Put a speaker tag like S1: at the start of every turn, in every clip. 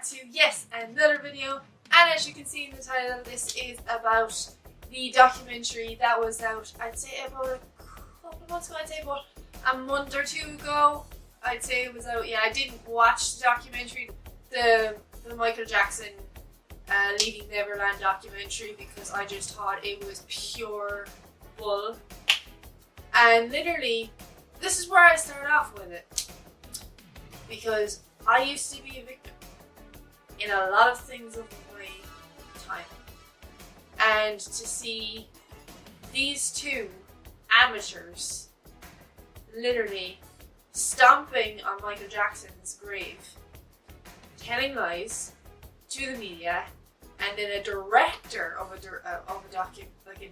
S1: back to another video, and as you can see in the title, this is about the documentary that was out, I'd say about a couple of months ago, I'd say about a month or two ago. I'd say it was out. Yeah, I didn't watch the documentary, the Michael Jackson Leaving Neverland documentary, because I just thought it was pure bull. And literally, this is where I started off with it, because I used to be a victim in a lot of things of my time, and to see these two amateurs literally stomping on Michael Jackson's grave, telling lies to the media, and then a director of a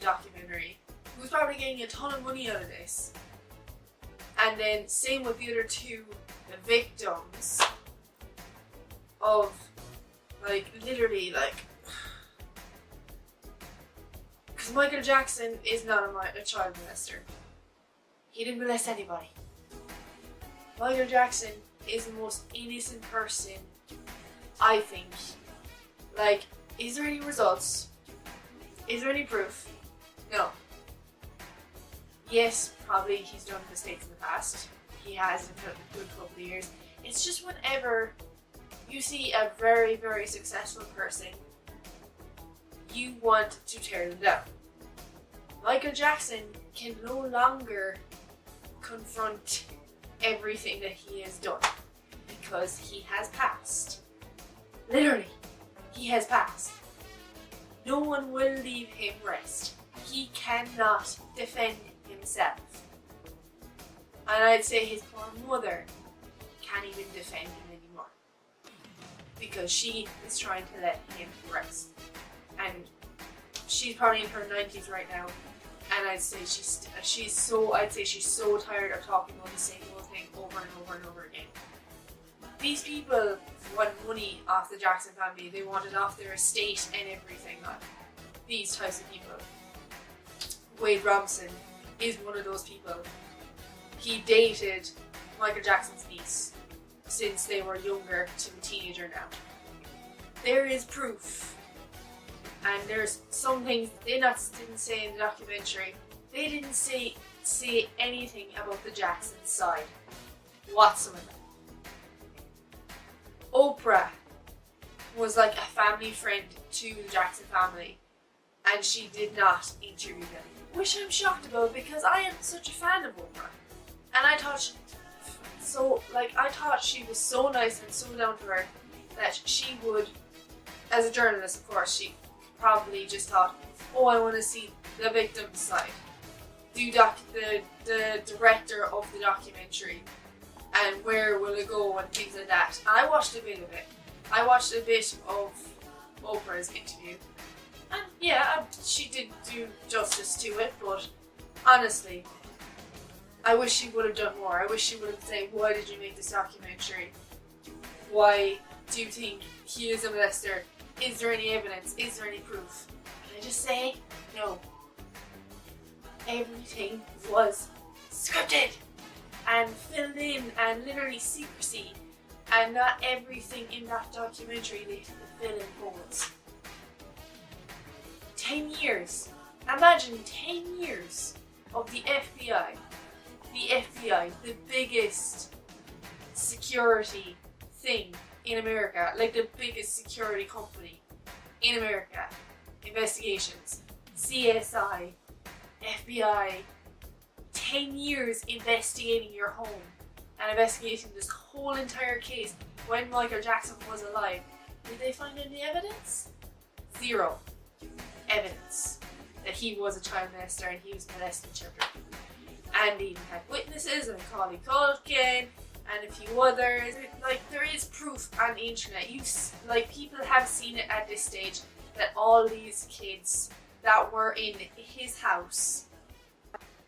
S1: documentary who's probably getting a ton of money out of this, and then same with the other two victims of literally because Michael Jackson is not a child molester. He didn't molest anybody. Michael Jackson is the most innocent person, I think. Is there any results? Is there any proof? No. Yes, probably he's done mistakes in the past. He has in a good couple of years. It's just whenever you see a very, very successful person, you want to tear them down. Michael Jackson can no longer confront everything that he has done, because he has passed. Literally, he has passed. No one will leave him rest. He cannot defend himself. And I'd say his poor mother can't even defend him anymore, because she is trying to let him rest. And she's probably in her 90s right now, and I'd say she's so tired of talking about the same old thing over and over and over again. These people want money off the Jackson family. They want it off their estate and everything. These types of people. Wade Robson is one of those people. He dated Michael Jackson's niece since they were younger to a teenager now. There is proof. And there's some things they didn't say in the documentary. They didn't say anything about the Jackson side whatsoever. Oprah was like a family friend to the Jackson family, and she did not interview them, which I'm shocked about, because I am such a fan of Oprah, and I thought she was so nice and so down to earth that she would, as a journalist, of course, she probably just thought, oh, I want to see the victim's side, the director of the documentary, and where will it go and things like that. And I watched a bit of it. I watched a bit of Oprah's interview, and yeah, she did do justice to it, but honestly, I wish she would have done more. I wish she would have said, why did you make this documentary? Why do you think he is a molester? Is there any evidence? Is there any proof? Can I just say, no. Everything was scripted and filled in, and literally secrecy, and not everything in that documentary they fill in holes. 10 years. Imagine 10 years of the FBI. The FBI, the biggest security thing in America, the biggest security company in America. Investigations, CSI, FBI, 10 years investigating your home and investigating this whole entire case when Michael Jackson was alive. Did they find any evidence? Zero evidence that he was a child molester and he was molesting children. And they even had witnesses, and Macaulay Culkin and a few others. There is proof on the internet. People have seen it at this stage, that all these kids that were in his house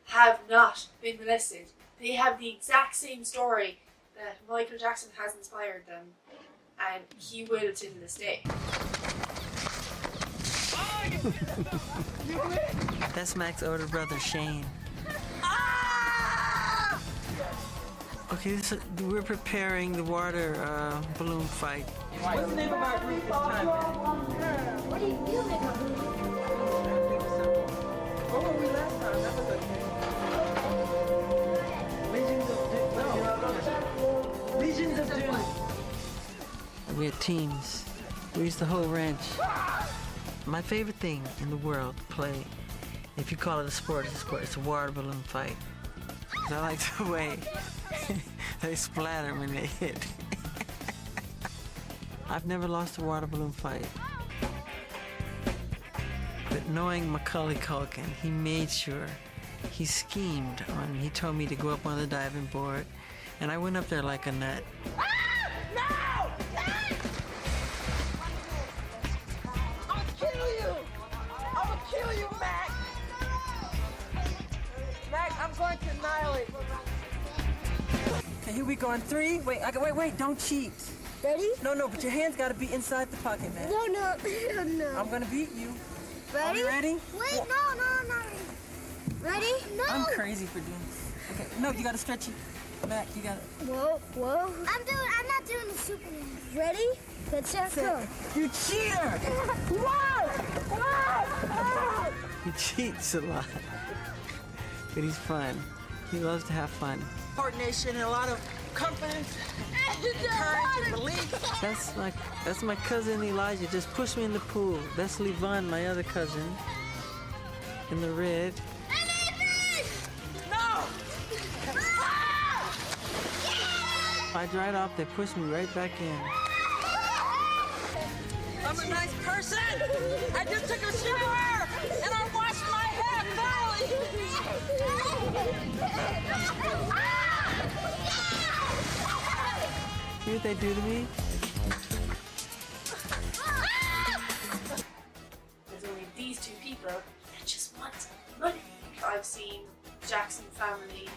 S1: have not been molested. They have the exact same story that Michael Jackson has inspired them, and he will to this day.
S2: That's Mac's older brother, Shane. Okay, we're preparing the water balloon fight.
S3: What's the name of our group this time, man?
S4: What do you feel like?
S3: What were we last time? That was okay. Legions of Doom.
S2: We had teams. We used the whole ranch. My favorite thing in the world to play, if you call it a sport, it's a sport. It's a water balloon fight. 'Cause I like the way they splatter when they hit. I've never lost a water balloon fight. But knowing Macaulay Culkin, he made sure, he schemed on me. He told me to go up on the diving board, and I went up there like a nut.
S3: Kill you, Mac! Mac, I'm going to annihilate. Okay, here we go on 3. Wait, don't cheat.
S4: Ready?
S3: No, but your hands gotta be inside the pocket, man.
S4: No.
S3: I'm gonna beat you.
S4: Ready?
S3: Are you ready?
S4: Wait, no, not ready. Ready? No.
S3: I'm crazy for doing this. Okay, no, you gotta stretch it. Mac, you gotta.
S4: Whoa. I'm not doing the Superman. Ready? Good, set, go.
S3: You cheater!
S4: Whoa!
S2: He cheats a lot. But he's fun. He loves to have fun.
S3: Coordination and a lot of confidence, courage, and belief.
S2: That's my cousin Elijah. Just push me in the pool. That's Levon, my other cousin. In the red.
S3: No!
S2: I dried off, they pushed me right back in.
S3: I'm a nice person. I just took a shower and I washed my hair thoroughly.
S2: See what they do to me?
S1: There's only these two people that just want money. I've seen Jackson Family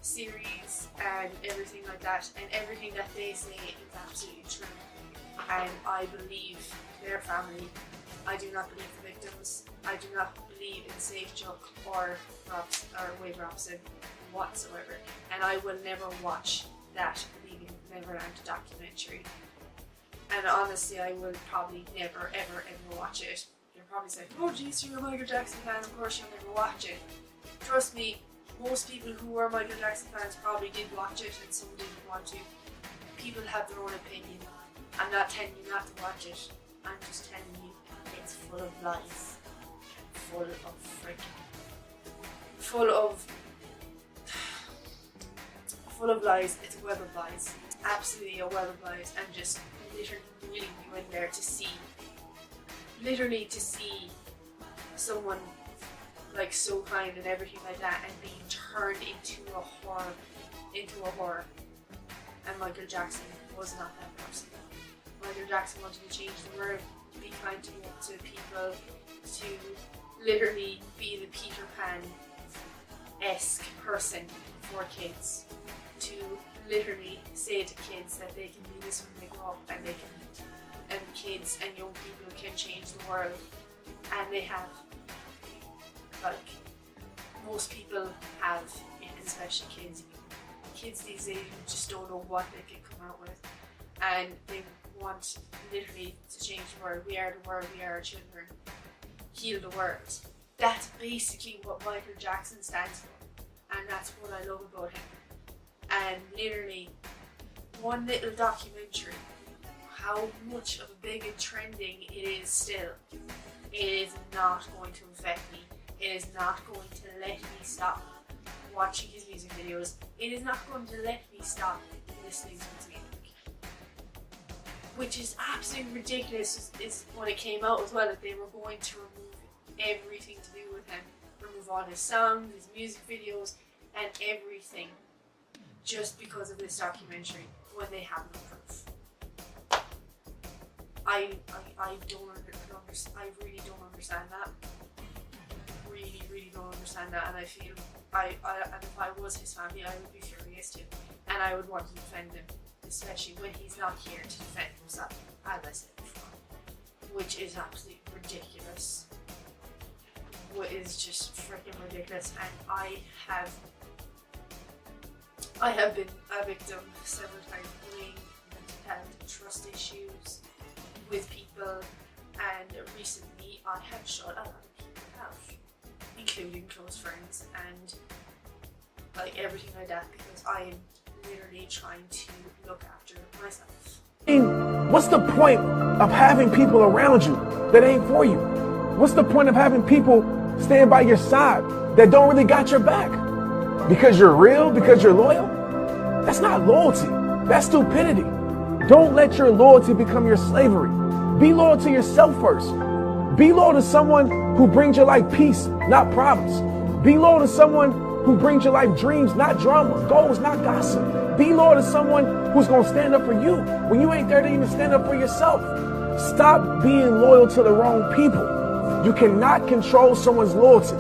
S1: series and everything like that, and everything that they say is absolutely true. And I believe their family. I do not believe the victims. I do not believe in Safe Chuck or Wade Robson whatsoever. And I will never watch that Leaving Neverland documentary. And honestly, I will probably never, ever watch it. You'll probably say, oh geez, you're a Michael Jackson fan, of course you'll never watch it. Trust me, most people who were Michael Jackson fans probably did watch it and some didn't want to. People have their own opinion. I'm not telling you not to watch it. I'm just telling you it's full of lies. Full of lies. It's a web of lies. Absolutely a web of lies. And just literally really go in there to see someone like so kind and everything like that and being turned into a horror. And Michael Jackson was not that person. Michael Jackson wanted to change the world, to be kind to people, to literally be the Peter Pan-esque person for kids, to literally say to kids that they can do this when they grow up, and kids and young people can change the world, and they have. Like most people have, especially kids. Kids these days just don't know what they can come out with, and they want literally to change the world. We are the world, we are our children. Heal the world. That's basically what Michael Jackson stands for, and that's what I love about him. And literally, one little documentary, how much of a big and trending it is still, it is not going to affect me. It is not going to let me stop watching his music videos. It is not going to let me stop listening to his music. Which is absolutely ridiculous is when it came out as well, that they were going to remove everything to do with him. Remove all his songs, his music videos, and everything. Just because of this documentary, when they have no proof. I really don't understand that. Really don't understand that, and I feel and if I was his family, I would be furious too, and I would want to defend him, especially when he's not here to defend himself, as I said before, which is absolutely ridiculous. What is just freaking ridiculous, and I have been a victim several times of mental health and trust issues with people, and recently I have shut a lot of people out, including close friends and like everything like that, because I am literally trying to look after myself.
S5: What's the point of having people around you that ain't for you? What's the point of having people stand by your side that don't really got your back? Because you're real, because you're loyal? That's not loyalty. That's stupidity. Don't let your loyalty become your slavery. Be loyal to yourself first. Be loyal to someone who brings your life peace, not problems. Be loyal to someone who brings your life dreams, not drama, goals, not gossip. Be loyal to someone who's going to stand up for you when you ain't there to even stand up for yourself. Stop being loyal to the wrong people. You cannot control someone's loyalty.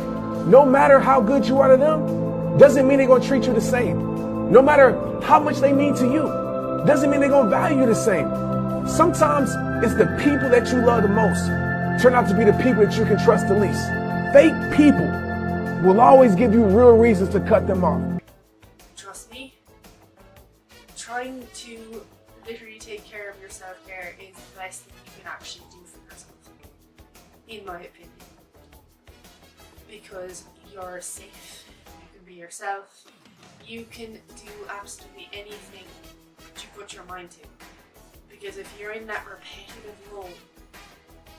S5: No matter how good you are to them, doesn't mean they're going to treat you the same. No matter how much they mean to you, doesn't mean they're going to value you the same. Sometimes it's the people that you love the most turn out to be the people that you can trust the least. Fake people will always give you real reasons to cut them off.
S1: Trust me, trying to literally take care of your self-care is the best thing you can actually do for yourself, in my opinion. Because you're safe, you can be yourself, you can do absolutely anything you put your mind to. Because if you're in that repetitive mode,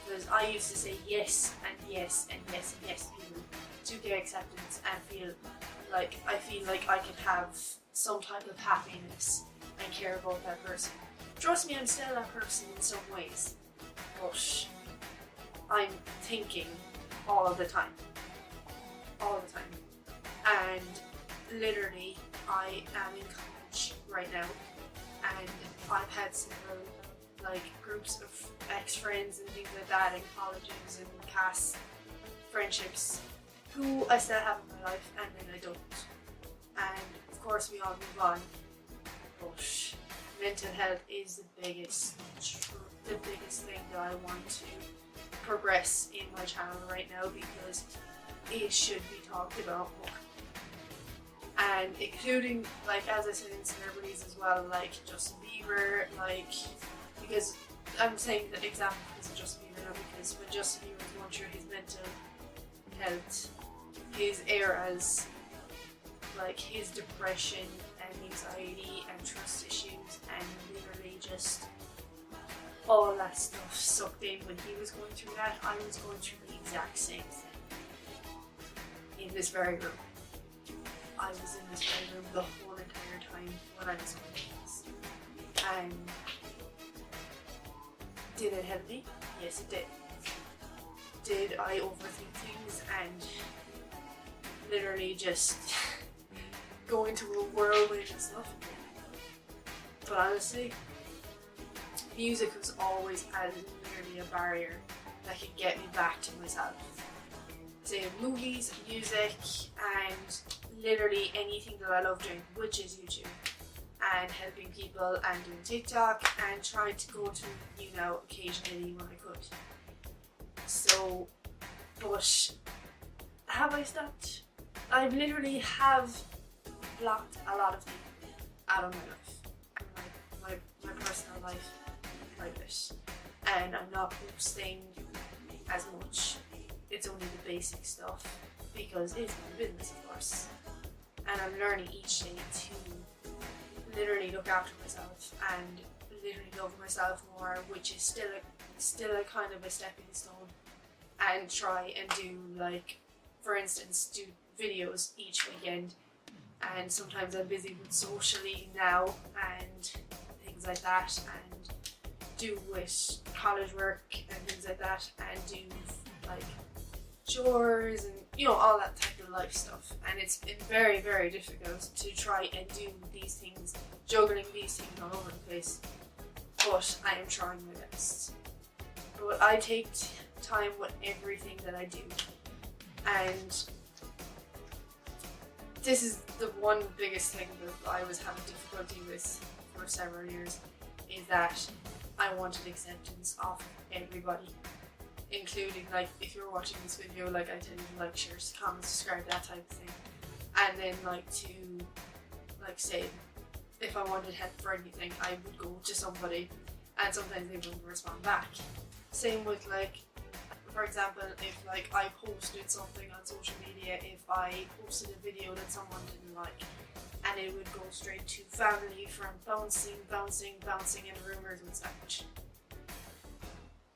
S1: because I used to say yes and yes and yes and yes to people to get acceptance and feel like I can have some type of happiness and care about that person. Trust me, I'm still that person in some ways, but I'm thinking all of the time. All the time. And literally, I am in college right now, and I've had several groups of ex-friends and things like that in colleges and cast friendships who I still have in my life, and then I don't. And of course we all move on, but mental health is the biggest thing that I want to progress in my channel right now, because it should be talked about more. And including, as I said, in celebrities as well, like Justin Bieber, because I'm saying the example because of Justin Bieber now, because when Justin Bieber was going through his mental health, his eras, his depression and anxiety and trust issues and literally just all that stuff sucked in when he was going through that, I was going through the exact same thing in this very room. I was in this very room the whole entire time when I was going through this. And did it help me? Yes, it did. Did I overthink things and literally just go into a whirlwind and stuff? But honestly, music was always literally a barrier that could get me back to myself. Say movies, music, and literally anything that I love doing, which is YouTube, and helping people and doing TikTok and trying to go to, occasionally when I could. So, but have I stopped? I literally have blocked a lot of things out of my life, my personal life, private, and I'm not posting as much. It's only the basic stuff because it's my business, of course, and I'm learning each day to literally look after myself and literally love myself more, which is still a kind of a stepping stone, and try and do, for instance, do videos each weekend. And sometimes I'm busy with socially now and things like that, and do with college work and things like that, and do chores and all that type of life stuff. And it's been very, very difficult to try and do these things, juggling these things all over the place, but I am trying my best. But I take time with everything that I do, and this is the one biggest thing that I was having difficulty with for several years, is that I wanted acceptance of everybody, including if you're watching this video, I tell you to share, comment, subscribe, that type of thing, and then to like say, if I wanted help for anything, I would go to somebody, and sometimes they wouldn't respond back. Same with like, for example, if like I posted something on social media, if I posted a video that someone didn't like, and it would go straight to family, from bouncing, and rumours and such.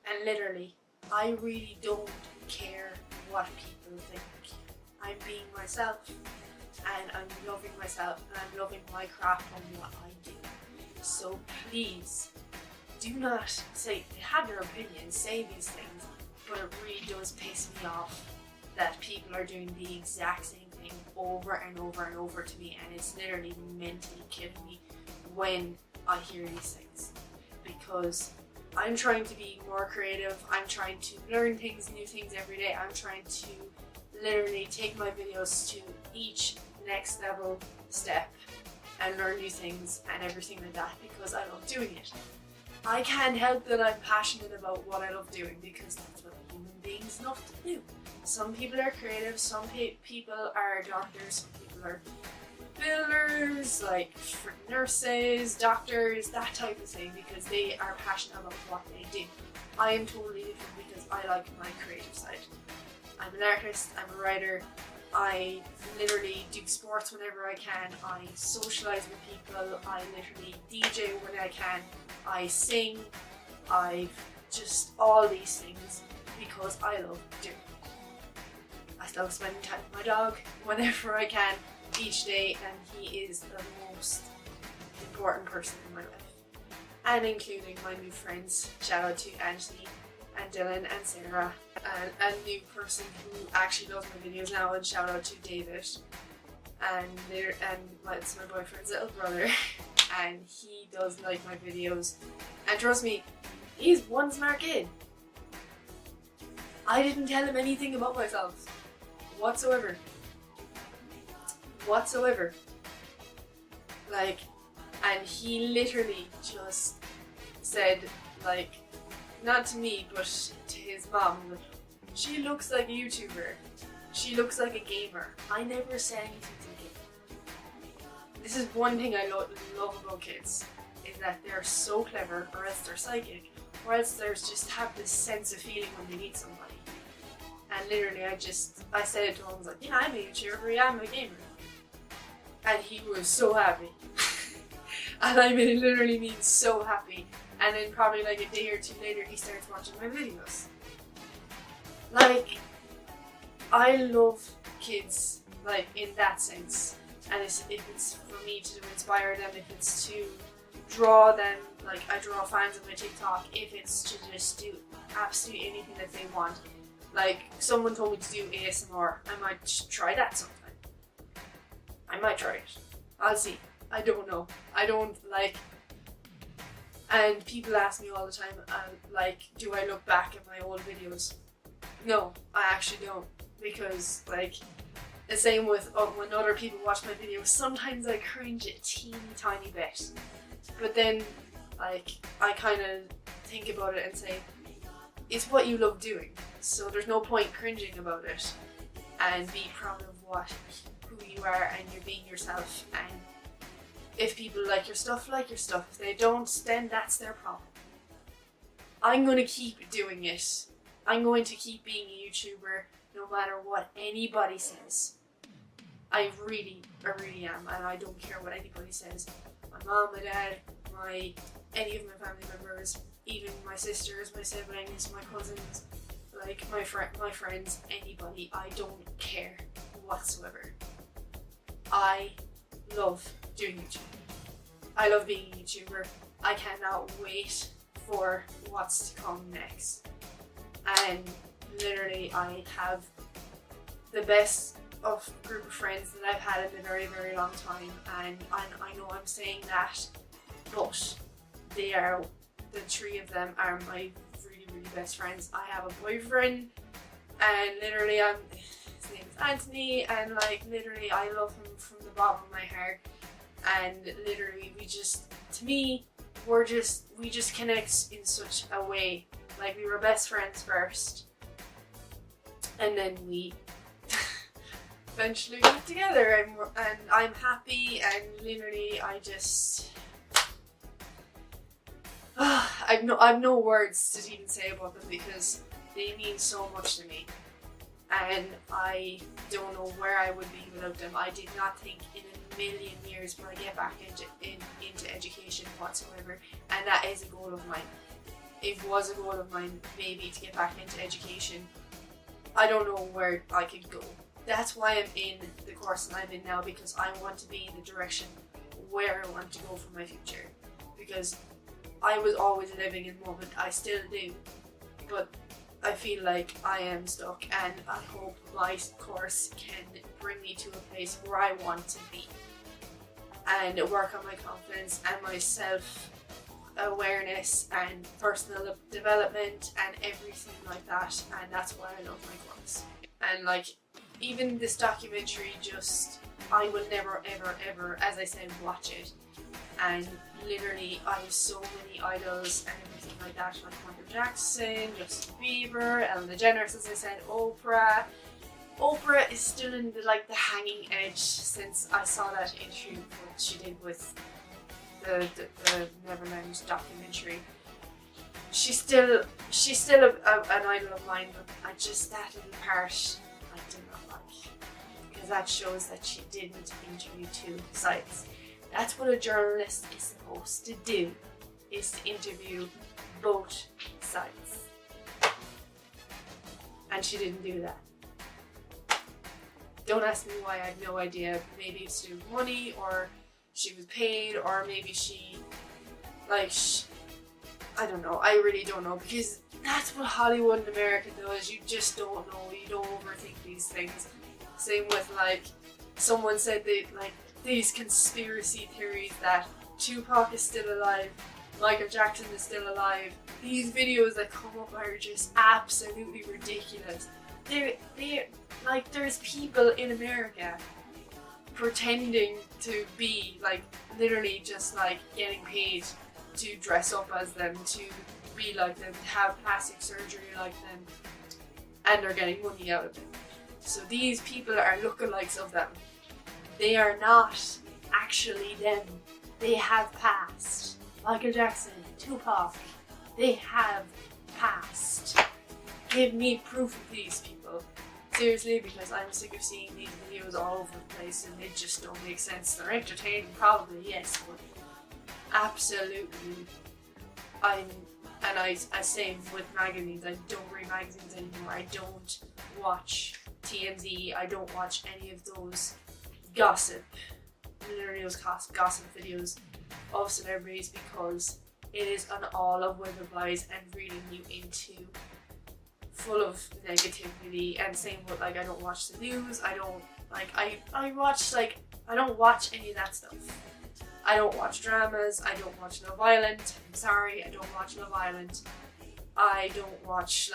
S1: And literally, I really don't care what people think. I'm being myself, and I'm loving myself, and I'm loving my craft and what I do. So please, do not say, have your opinion, say these things, but it really does piss me off that people are doing the exact same thing over and over and over to me, and it's literally mentally killing me when I hear these things. Because I'm trying to be more creative, I'm trying to learn things, new things every day. I'm trying to literally take my videos to each next level step and learn new things and everything like that, because I love doing it. I can't help that I'm passionate about what I love doing, because that's what human beings love to do. Some people are creative, some people are doctors, some people are builders, like nurses, doctors, that type of thing, because they are passionate about what they do. I am totally different because I like my creative side. I'm an artist, I'm a writer, I literally do sports whenever I can, I socialise with people, I literally DJ when I can, I sing, I just all these things because I love doing it. I love spending time with my dog whenever I can, each day, and he is the most important person in my life. And including my new friends, shout out to Anthony and Dylan and Sarah, and a new person who actually loves my videos now, and shout out to David, and it's my boyfriend's little brother, and he does like my videos, and trust me, he's one smart kid. I didn't tell him anything about myself whatsoever. Like, and he literally just said, like, not to me, but to his mom, she looks like a YouTuber. She looks like a gamer. I never said anything to him. This is one thing I love about kids, is that they're so clever, or else they're psychic, or else they just have this sense of feeling when they meet somebody. And literally I said it to him, I was like, yeah, I'm a YouTuber, yeah, I'm a gamer. And he was so happy. And I mean, literally means so happy. And then probably like a day or two later, he starts watching my videos. Like, I love kids, like, in that sense. And if it's for me to inspire them, if it's to draw them, like I draw fans on my TikTok, if it's to just do absolutely anything that they want. Like, someone told me to do ASMR, I might try that sometime. I might try it. I'll see. I don't know. I don't like... And people ask me all the time, like, do I look back at my old videos? No, I actually don't. Because, like, the same with when other people watch my videos, sometimes I cringe a teeny tiny bit. But then, like, I kind of think about it and say, it's what you love doing. So there's no point cringing about it. And be proud of who you are, and you're being yourself. And if people like your stuff, like your stuff. If they don't, then that's their problem. I'm going to keep doing it. I'm going to keep being a YouTuber no matter what anybody says. I really am, and I don't care what anybody says. My mom, my dad, any of my family members, even my sisters, my siblings, my cousins, like my friends, anybody, I don't care whatsoever. I love doing YouTube. I love being a YouTuber. I cannot wait for what's to come next. And literally, I have the best of group of friends that I've had in a very, very long time. And I know I'm saying that, but the three of them are my really, really best friends. I have a boyfriend, and literally his name is Anthony, and like literally I love him from the bottom of my heart. And literally we just connect in such a way. Like, we were best friends first, and then we eventually got together, and I'm happy, and literally I just I've no words to even say about them because they mean so much to me, and I don't know where I would be without them. I did not think in a million years would I get back into education whatsoever, and that is a goal of mine. It was a goal of mine, maybe, to get back into education. I don't know where I could go. That's why I'm in the course that I'm in now, because I want to be in the direction where I want to go for my future. Because I was always living in the moment, I still do, but I feel like I am stuck, and I hope my course can bring me to a place where I want to be and work on my confidence and my self-awareness and personal development and everything like that, and that's why I love my course. And like, even this documentary, I will never ever ever, as I said, watch it. And literally I have so many idols and everything like that, like Michael Jackson, Justin Bieber, Ellen DeGeneres, as I said, Oprah. Oprah is still in the hanging edge since I saw that interview that she did with the Neverland documentary. She's still an idol of mine, but that little part I did not like, because that shows that she didn't interview two sides. That's what a journalist is supposed to do, is to interview both sides. And she didn't do that. Don't ask me why, I have no idea. Maybe it's to do with money, or she was paid, or maybe I don't know. I really don't know, because that's what Hollywood and America does. You just don't know. You don't overthink these things. Same with someone said these conspiracy theories that Tupac is still alive, Michael Jackson is still alive. These videos that come up are just absolutely ridiculous. There's people in America pretending to be literally just getting paid to dress up as them, to be like them, to have plastic surgery like them, and they're getting money out of it. So these people are lookalikes of them. They are not actually them. They have passed. Michael Jackson, Tupac, they have passed. Give me proof of these people. Seriously, because I'm sick of seeing these videos all over the place and they just don't make sense. They're entertaining, probably, yes, but absolutely. I same with magazines. I don't read magazines anymore. I don't watch TMZ. I don't watch any of those gossip videos of celebrities, because it is an all of web of lies and reading you into full of negativity. And same with I don't watch the news. I don't watch any of that stuff. I don't watch dramas. I don't watch Love Island. I'm sorry, I don't watch Love Island. I don't watch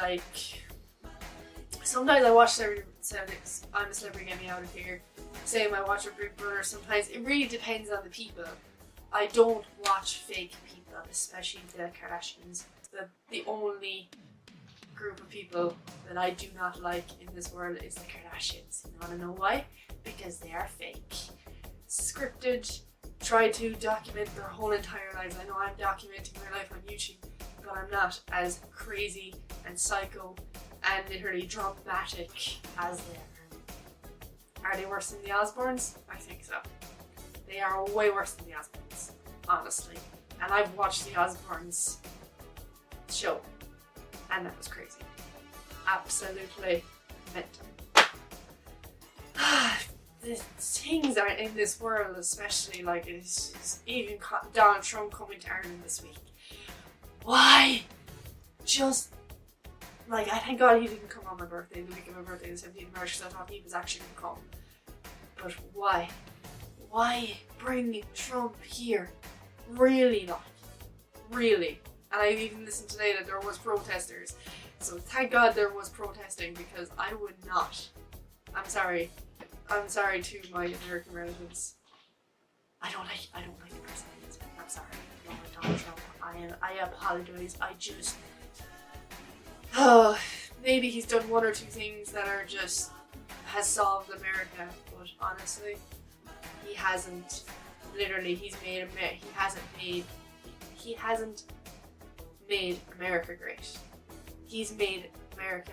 S1: sometimes I watch Celebrities. I'm a Celebrity, Get Me Out of Here. Same, I watch a Big Brother. Sometimes it really depends on the people. I don't watch fake people, especially the Kardashians. The only group of people that I do not like in this world is the Kardashians. You wanna know why? Because they are fake. Scripted, try to document their whole entire lives. I know I'm documenting their life on YouTube, but I'm not as crazy and psycho and literally dramatic as they are. Are they worse than the Osbournes? I think so. They are way worse than the Osbournes, honestly. And I've watched the Osbournes show, and that was crazy. Absolutely mental. The things are in this world, especially it's even Donald Trump coming to Ireland this week. Why? Just I thank God he didn't come on my birthday, the week of my birthday, the 17th of March, because I thought he was actually going to come. But why? Why bring Trump here? Really not. Really. And I even listened today that there was protesters. So thank God there was protesting, because I would not. I'm sorry to my American relatives. I don't like the president. I'm sorry. I don't like Donald Trump. I apologize. Maybe he's done one or two things that are just has solved America, but honestly, he hasn't. Literally, he hasn't made America great. He's made America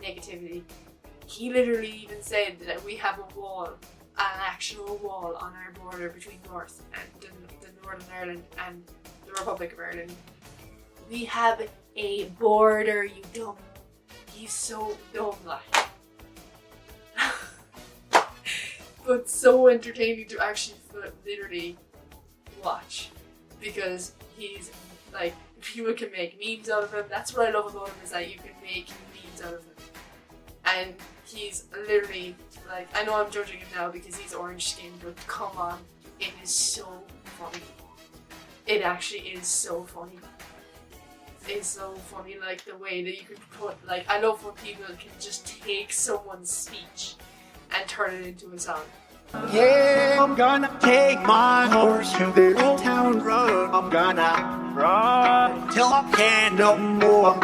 S1: negativity. He literally even said that we have a wall, an actual wall on our border between North and the Northern Ireland and the Republic of Ireland. We have a border, you dumb. He's so dumb, like. But so entertaining to actually literally watch, because he's like, people can make memes out of him. That's what I love about him, is that you can make memes out of him. And he's literally like, I know I'm judging him now because he's orange skinned, but come on, it is so funny. It actually is so funny. It's so funny, like the way that you can put, like, I love when people can just take someone's speech and turn it into a song.
S6: Yeah, I'm gonna take my horse to the old town road. I'm gonna run till I can't no more.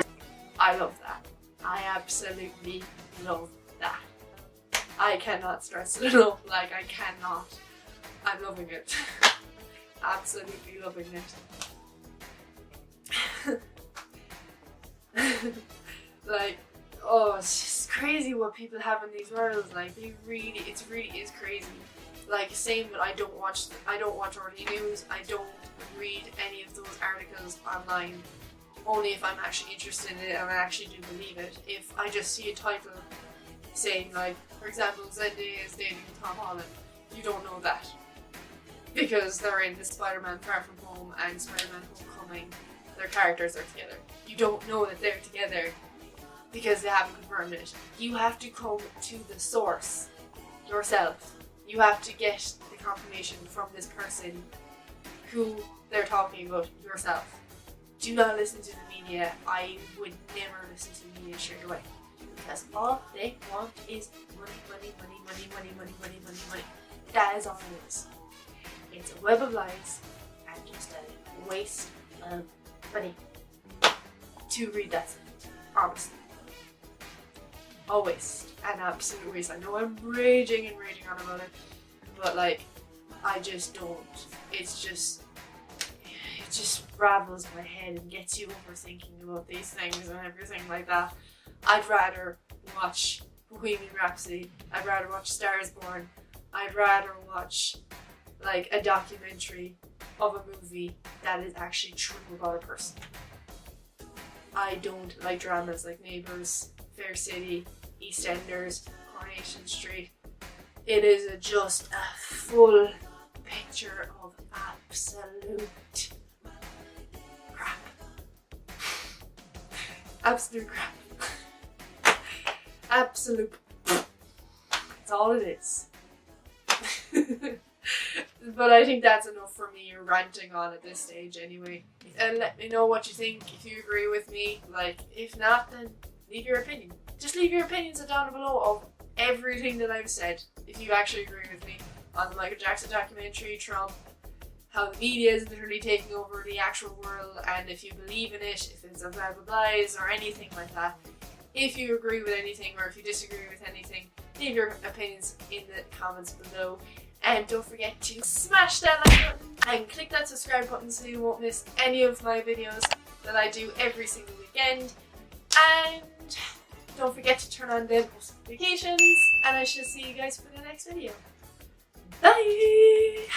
S1: I love that. I absolutely love that. I cannot stress it enough. Like, I cannot. I'm loving it. Absolutely loving it. Like, oh, it's just crazy what people have in these worlds. Like, it really is crazy. Like, same, but I don't watch RT News. I don't read any of those articles online. Only if I'm actually interested in it and I actually do believe it. If I just see a title saying, like, for example, Zendaya is dating Tom Holland, you don't know that. Because they're in the Spider-Man Far From Home and Spider-Man Homecoming. Their characters are together. You don't know that they're together because they haven't confirmed it. You have to come to the source yourself. You have to get the confirmation from this person who they're talking about yourself. Do not listen to the media. I would never listen to the media straight away. Because all they want is money, money, money, money, money, money, money, money, money. That is all it is. It's a web of lies and just a waste of money to read that sentence, honestly. A waste, an absolute waste. I know I'm raging on about it, but like, I just don't. It just ravels my head and gets you overthinking about these things and everything like that. I'd rather watch Bohemian Rhapsody. I'd rather watch Stars Born. I'd rather watch like a documentary of a movie that is actually true about a person. I don't like dramas like Neighbours, Fair City, EastEnders, Coronation Street. It is just a full picture of absolute crap. Absolute crap. Absolute. That's all it is. But I think that's enough for me ranting on at this stage anyway. And let me know what you think, if you agree with me. Like, if not, then leave your opinion. Just leave your opinions down below of everything that I've said, if you actually agree with me on the Michael Jackson documentary, Trump, how the media is literally taking over the actual world, and if you believe in it, if it's a blah blah blahs or anything like that. If you agree with anything or if you disagree with anything, leave your opinions in the comments below. And don't forget to smash that like button and click that subscribe button so you won't miss any of my videos that I do every single weekend. And don't forget to turn on the notifications, and I shall see you guys for the next video. Bye!